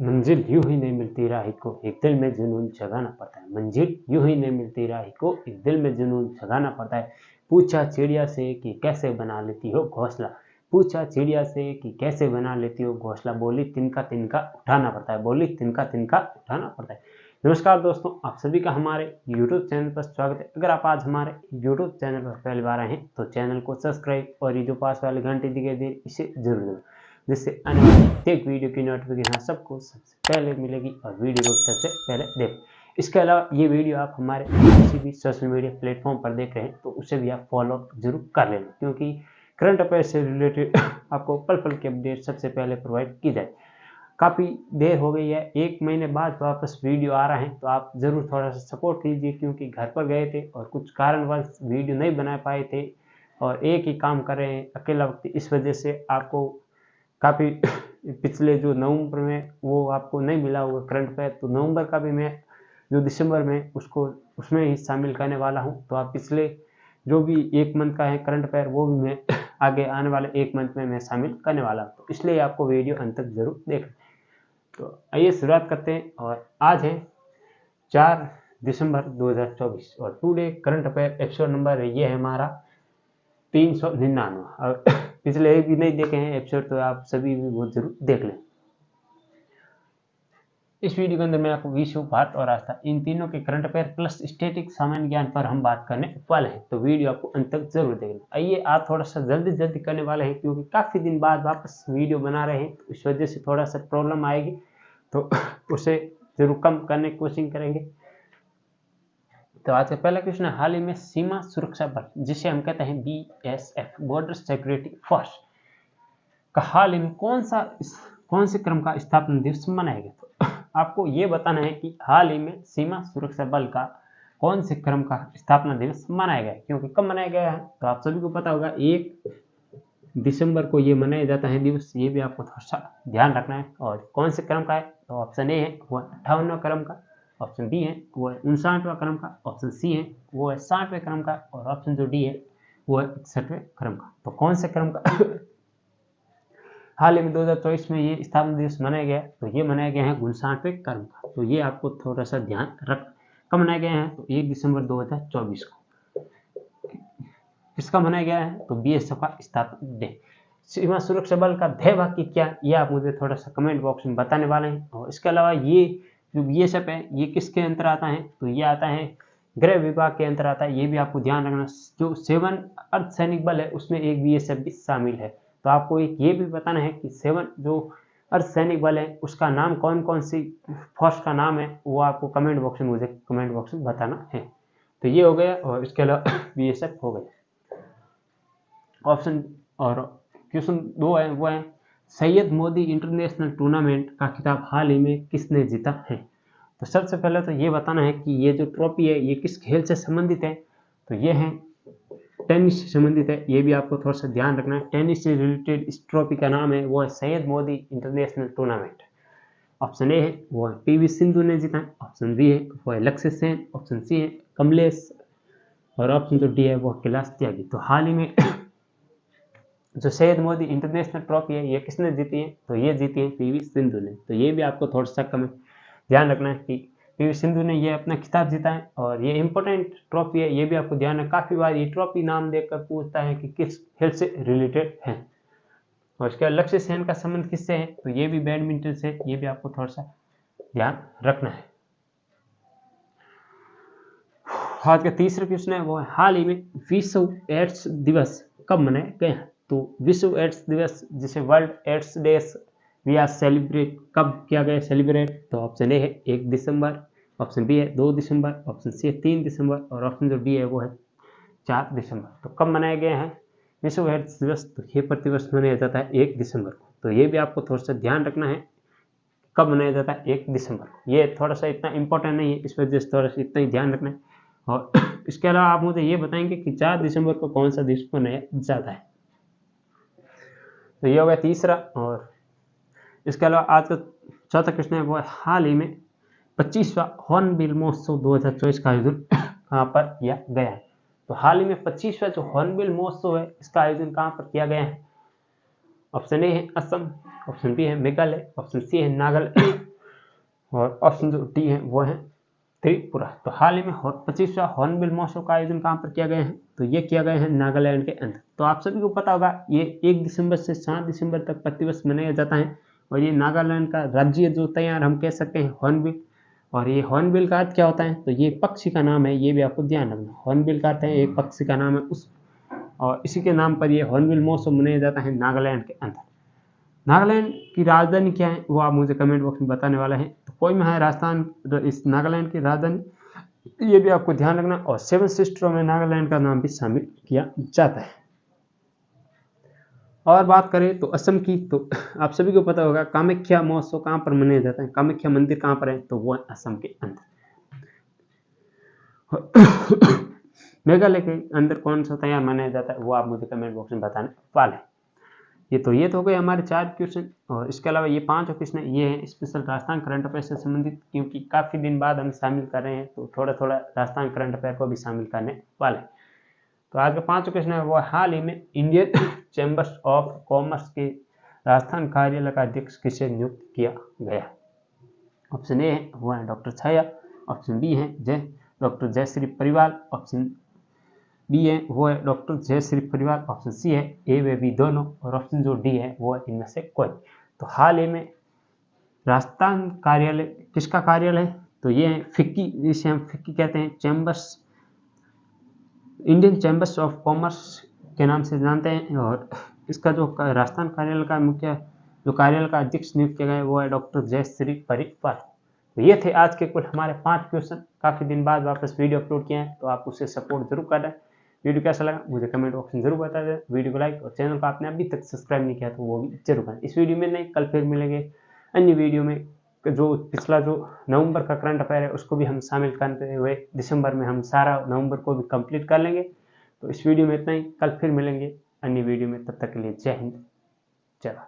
मंजिल यूं ही नहीं मिलती राही को, एक दिल में जुनून जगाना पड़ता है। मंजिल यूं ही नहीं मिलती राही को, एक दिल में जुनून जगाना पड़ता है। पूछा चिड़िया से कि कैसे बना लेती हो घोंसला, पूछा चिड़िया से कि कैसे बना लेती हो घोंसला, बोली तिनका तिनका उठाना पड़ता है, बोली तिनका तिनका उठाना पड़ता है। नमस्कार दोस्तों, आप सभी का हमारे YouTube चैनल पर स्वागत है। अगर आप आज हमारे YouTube चैनल पर पहली बार आए हैं तो चैनल को सब्सक्राइब और ये जो पास वाली घंटी दिखाई दे इसे जरूर दबाएं, जिससे आने वाली प्रत्येक वीडियो की नोटिफिकेशन सबको सबसे पहले मिलेगी और वीडियो को सबसे पहले देखें। इसके अलावा ये वीडियो आप हमारे किसी भी सोशल मीडिया प्लेटफॉर्म पर देख रहे हैं तो उसे भी आप फॉलो जरूर कर लेना, क्योंकि करंट अफेयर से रिलेटेड आपको पल पल की अपडेट सबसे पहले प्रोवाइड की जाए। काफ़ी देर हो गई है, 1 महीने बाद वापस वीडियो आ रहा है, तो आप ज़रूर थोड़ा सा सपोर्ट कीजिए, क्योंकि घर पर गए थे और कुछ कारणवश वीडियो नहीं बना पाए थे और एक ही काम कर रहे हैं अकेला वक्त, इस वजह से आपको काफ़ी पिछले जो नवंबर में वो आपको नहीं मिला होगा करंट अफेयर, तो नवंबर का भी मैं जो दिसंबर में उसमें ही शामिल करने वाला हूँ। तो आप पिछले जो भी 1 मंथ का है करंट अफेयर वो भी मैं आगे आने वाले 1 मंथ में मैं शामिल करने वाला हूँ, तो इसलिए आपको वीडियो अंत तक जरूर देखें। तो आइए शुरुआत करते हैं, और आज है 4 दिसंबर 2024 और today current affair episode number है ये है हमारा 399। और पिछले एक भी नहीं देखे हैं एपिसोड तो आप सभी भी बहुत जरूर देख लें। इस वीडियो के अंदर मैं आपको विश्व, भारत और आस्था इन तीनों के करंट अफेयर प्लस स्टैटिक सामान्य ज्ञान पर हम बात करने वाले हैं, तो वीडियो आपको अंत तक जरूर देखना। आइए आज थोड़ा सा जल्दी करने वाले हैं, क्योंकि काफ़ी दिन बाद वापस वीडियो बना रहे हैं, तो इस वजह से थोड़ा सा प्रॉब्लम आएगी, तो उसे जरूर कम करने की कोशिश करेंगे। तो आज का पहला क्वेश्चन है, हाल ही में सीमा सुरक्षा बल जिसे हम कहते हैं BSF बॉर्डर सिक्योरिटी फोर्स का हाल ही में कौन से क्रम का स्थापना दिवस मनाया गया। तो आपको ये बताना है कि हाल ही में सीमा सुरक्षा बल का कौन से क्रम का स्थापना दिवस मनाया गया है, क्योंकि कब मनाया गया है तो आप सभी को पता होगा 1 दिसंबर को ये मनाया जाता है दिवस, ये भी आपको थोड़ा सा ध्यान रखना है। और कौन से क्रम का है तो ऑप्शन ए है वो 58वां क्रम का, ऑप्शन बी है वो है 59वां क्रम का, ऑप्शन सी है वो है 60वें क्रम का, और ऑप्शन जो डी है वो है 61वें क्रम का। तो कौन से क्रम का हाल ही में 2024 में ये स्थापना दिवस मनाया गया, तो ये मनाया गया है 59वें क्रम का। तो ये आपको थोड़ा सा ध्यान रख, कब मनाया गया है तो 1 दिसंबर 2024 को। किसका मनाया गया है तो BSF का स्थापना डे। सीमा सुरक्षा बल का ध्येय वाक्य क्या, ये आप मुझे थोड़ा सा कमेंट बॉक्स में बताने वाले हैं। और इसके अलावा ये जो BSF है ये किसके अंतर आता है तो ये आता है गृह विभाग के अंतर आता है, ये भी आपको ध्यान रखना। जो 7 अर्धसैनिक बल है उसमें एक BSF भी शामिल है, तो आपको एक ये भी बताना है कि 7 जो अर्धसैनिक बल है उसका नाम कौन कौन सी फोर्स का नाम है, वो आपको कमेंट बॉक्स में मुझे कमेंट बॉक्स में बताना है। तो ये हो गया, और इसके अलावा BSF हो गया। ऑप्शन और क्वेश्चन 2 है वो है, सैयद मोदी इंटरनेशनल टूर्नामेंट का खिताब हाल ही में किसने जीता है। तो सबसे पहले तो ये बताना है कि ये जो ट्रॉफी है ये किस खेल से संबंधित है, तो ये है टेनिस से संबंधित है, ये भी आपको थोड़ा सा ध्यान रखना है। टेनिस से रिलेटेड इस ट्रॉफी का नाम है वो है Syed Modi international tournament. Option A है वो है PV सिंधु ने जीता है, ऑप्शन बी है वो है लक्ष्य सेन, ऑप्शन सी है कमलेश, और ऑप्शन जो डी है वो कैलाश त्यागी। तो हाल ही में जो सैयद मोदी इंटरनेशनल ट्रॉफी है ये किसने जीती है तो ये जीती है PV सिंधु ने। तो ये भी आपको थोड़ा सा कम ध्यान रखना है कि PV सिंधु ने ये अपना खिताब जीता है, और ये इंपॉर्टेंट ट्रॉफी है, ये भी आपको ध्यान है। काफ़ी बार ये ट्रॉफी नाम देखकर पूछता है कि किस खेल से रिलेटेड है। और इसके बाद लक्ष्य सेन का संबंध किससे है तो ये भी बैडमिंटन से, ये भी आपको थोड़ा सा ध्यान रखना है। आज का तीसरा क्वेश्चन है वो है, हाल ही में विश्व एड्स दिवस कब मनाया गया है। तो विश्व एड्स दिवस जिसे world AIDS day we are celebrate कब किया गया सेलिब्रेट, तो ऑप्शन ए है 1 दिसंबर, ऑप्शन बी है 2 दिसंबर, ऑप्शन सी है 3 दिसंबर, और ऑप्शन जो डी है वो है 4 दिसंबर। तो कब मनाया गया है विश्व एड्स दिवस, तो ये प्रतिवर्ष मनाया जाता है 1 दिसंबर को। तो ये भी आपको थोड़ा सा ध्यान रखना है कब मनाया जाता है 1 दिसंबर को। ये थोड़ा सा इतना इंपॉर्टेंट नहीं है, इस वजह से थोड़ा सा इतना ही ध्यान रखना है। और इसके अलावा आप मुझे ये बताएंगे कि 4 दिसंबर को कौन सा दिवस मनाया जाता है। तो ये हो गया तीसरा। और इसके अलावा आज का चौथा क्वेश्चन है वो है, हाल ही में 25वां हॉर्नबिल महोत्सव 2024 का आयोजन कहाँ पर किया गया है। तो हाल ही में 25वां जो हॉर्नबिल महोत्सव है इसका आयोजन कहाँ पर किया गया है। ऑप्शन ए है असम, ऑप्शन बी है मेघालय, ऑप्शन सी है नागालैंड, और ऑप्शन जो डी है वो है त्रिपुरा। तो हाल ही में 25वां हॉर्नबिल महोत्सव का आयोजन कहाँ पर किया गया है, तो ये किया गया है नागालैंड के अंदर। तो आप सभी को पता होगा ये 1 दिसंबर से 7 दिसंबर तक प्रतिवर्ष मनाया जाता है और ये नागालैंड का राज्य जो तैयार हम कह सकते हैं हॉर्नबिल। और ये हॉर्नबिल का अर्थ क्या होता है, तो ये पक्षी का नाम है, ये भी आपको ध्यान रखना। हॉर्नबिल का अर्थ है एक पक्षी का नाम है उस, और इसी के नाम पर ये हॉर्नबिल महोत्सव मनाया जाता है नागालैंड के अंदर। नागालैंड की राजधानी क्या है वो आप मुझे कमेंट बॉक्स में बताने वाला है। तो कोहिमा है राजस्थान इस नागालैंड की राजधानी, ये भी आपको ध्यान रखना। और 7 सिस्टरों में नागालैंड का नाम भी शामिल किया जाता है। और बात करें तो असम की, तो आप सभी को पता होगा कामाख्या महोत्सव कहाँ पर मनाया जाता है, कामाख्या मंदिर कहाँ पर है, तो वो है असम के अंदर। मेघालय के अंदर कौन सा त्यौहार मनाया जाता है वो आप मुझे कमेंट बॉक्स में बताने वाले हैं। ये तो हो गए हमारे 4 क्वेश्चन, और इसके अलावा ये 5 क्वेश्चन ये हैं स्पेशल राजस्थान करंट अफेयर से संबंधित, क्योंकि काफ़ी दिन बाद हम शामिल कर रहे हैं तो थोड़ा थोड़ा राजस्थान करंट अफेयर को भी शामिल करने वाले हैं। तो आज का 5 क्वेश्चन है वो हाल ही में इंडियन चैम्बर्स ऑफ कॉमर्स के राजस्थान कार्यालय का अध्यक्ष किसे नियुक्त किया गया। ऑप्शन ए है वो है डॉक्टर छाया, ऑप्शन बी है डॉक्टर जयश्री परिवाल, ऑप्शन बी है वो है डॉक्टर जयश्री परिवार, ऑप्शन सी है ए व बी दोनों, और ऑप्शन जो डी है वो है इनमें से कोई। तो हाल ही में राजस्थान कार्यालय किसका कार्यालय है, तो ये है फिक्की, जिसे हम फिक्की कहते हैं, chambers, Indian chambers of commerce के नाम से जानते हैं। और इसका जो राजस्थान कार्यालय का मुख्य जो कार्यालय का अध्यक्ष नियुक्त किया गया है वो है डॉक्टर जयश्री परिवार। तो ये थे आज के कुल हमारे 5 क्वेश्चन। काफ़ी दिन बाद वापस वीडियो अपलोड किए हैं, तो आप उसे सपोर्ट जरूर कर रहे हैं। वीडियो कैसा लगा मुझे कमेंट बॉक्स में जरूर बता दें। वीडियो को लाइक, और चैनल को आपने अभी तक सब्सक्राइब नहीं किया तो वो भी जरूर करें। इस वीडियो में नहीं, कल फिर मिलेंगे अन्य वीडियो में। जो पिछला जो नवंबर का करंट अफेयर है उसको भी हम शामिल करते हुए दिसंबर में हम सारा नवंबर को भी कंप्लीट कर लेंगे। तो इस वीडियो में इतना ही, कल फिर मिलेंगे अन्य वीडियो में। तब तक के लिए जय हिंद, जय भारत।